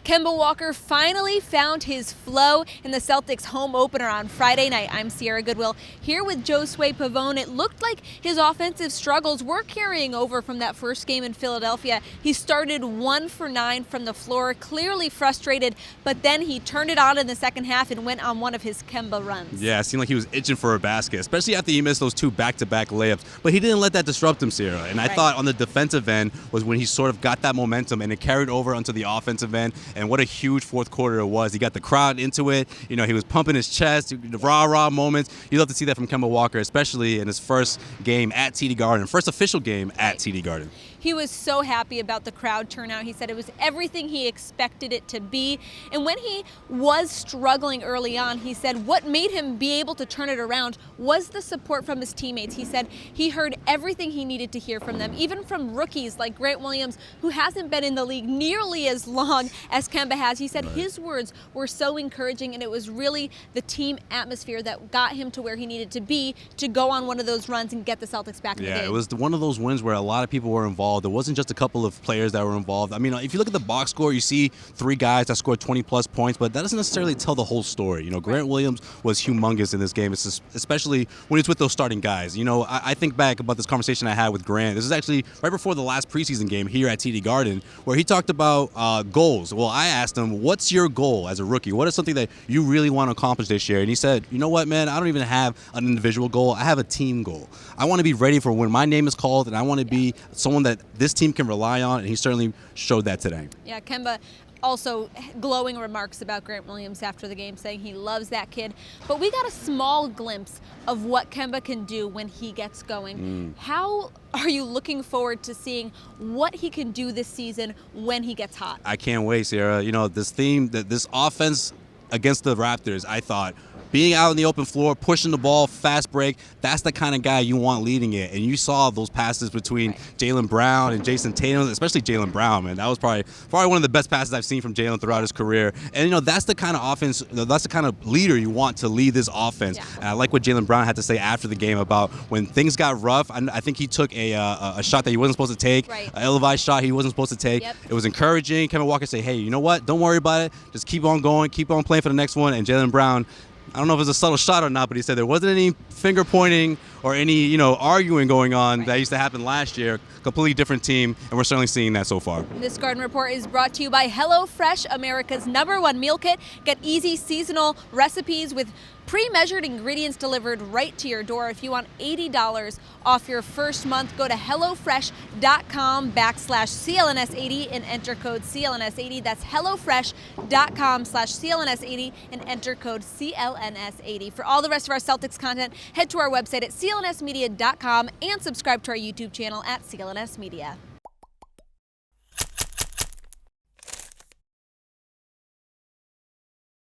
Kemba Walker finally found his flow in the Celtics home opener on Friday night. I'm Sierra Goodwill here with Josue Pavone. It looked like his offensive struggles were carrying over from that first game in Philadelphia. He started 1 for 9 from the floor, clearly frustrated, but then he turned it on in the second half and went on one of his Kemba runs. Yeah, it seemed like he was itching for a basket, especially after he missed those 2 back-to-back layups. But he didn't let that disrupt him, Sierra. And I thought on the defensive end was when he sort of got that momentum and it carried over onto the offensive end. And what a huge fourth quarter it was. He got the crowd into it. You know, he was pumping his chest, the rah-rah moments. You love to see that from Kemba Walker, especially in his first game at TD Garden, first official game at TD Garden. He was so happy about the crowd turnout. He said it was everything he expected it to be. And when he was struggling early on, he said what made him be able to turn it around was the support from his teammates. He said he heard everything he needed to hear from them, even from rookies like Grant Williams, who hasn't been in the league nearly as long as Kemba has. He said his words were so encouraging, and it was really the team atmosphere that got him to where he needed to be to go on one of those runs and get the Celtics back in the game. Yeah, it was one of those wins where a lot of people were involved. There wasn't just a couple of players that were involved. I mean, if you look at the box score, you see 3 guys that scored 20-plus points, but that doesn't necessarily tell the whole story. You know, Grant Williams was humongous in this game, especially when he's with those starting guys. You know, I think back about this conversation I had with Grant. This is actually right before the last preseason game here at TD Garden, where he talked about goals. Well, I asked him, what's your goal as a rookie? What is something that you really want to accomplish this year? And he said, you know what, man, I don't even have an individual goal. I have a team goal. I want to be ready for when my name is called, and I want to be someone that this team can rely on, and he certainly showed that today. Yeah, Kemba also glowing remarks about Grant Williams after the game, saying he loves that kid. But we got a small glimpse of what Kemba can do when he gets going. How are you looking forward to seeing what he can do this season when he gets hot? I can't wait, Sarah. You know, this offense against the Raptors, I thought, being out in the open floor, pushing the ball, fast break, that's the kind of guy you want leading it. And you saw those passes between Jaylen Brown and Jason Tatum, especially Jaylen Brown, man. That was probably one of the best passes I've seen from Jaylen throughout his career. And, you know, that's the kind of offense, that's the kind of leader you want to lead this offense. And I like what Jaylen Brown had to say after the game about when things got rough. I think he took a shot that he wasn't supposed to take, an ill-advised shot he wasn't supposed to take. It was encouraging. Kemba Walker said, hey, you know what? Don't worry about it. Just keep on going, keep on playing for the next one. And Jaylen Brown, I don't know if it was a subtle shot or not, but he said there wasn't any finger pointing or any, you know, arguing going on that used to happen last year. Completely different team, and we're certainly seeing that so far. This Garden Report is brought to you by HelloFresh, America's #1 meal kit. Get easy seasonal recipes with pre-measured ingredients delivered right to your door. If you want $80 off your first month, go to HelloFresh.com/CLNS80 and enter code CLNS80. That's HelloFresh.com/CLNS80 and enter code CLNS80. For all the rest of our Celtics content, head to our website at CLNSmedia.com and subscribe to our YouTube channel at CLNS Media.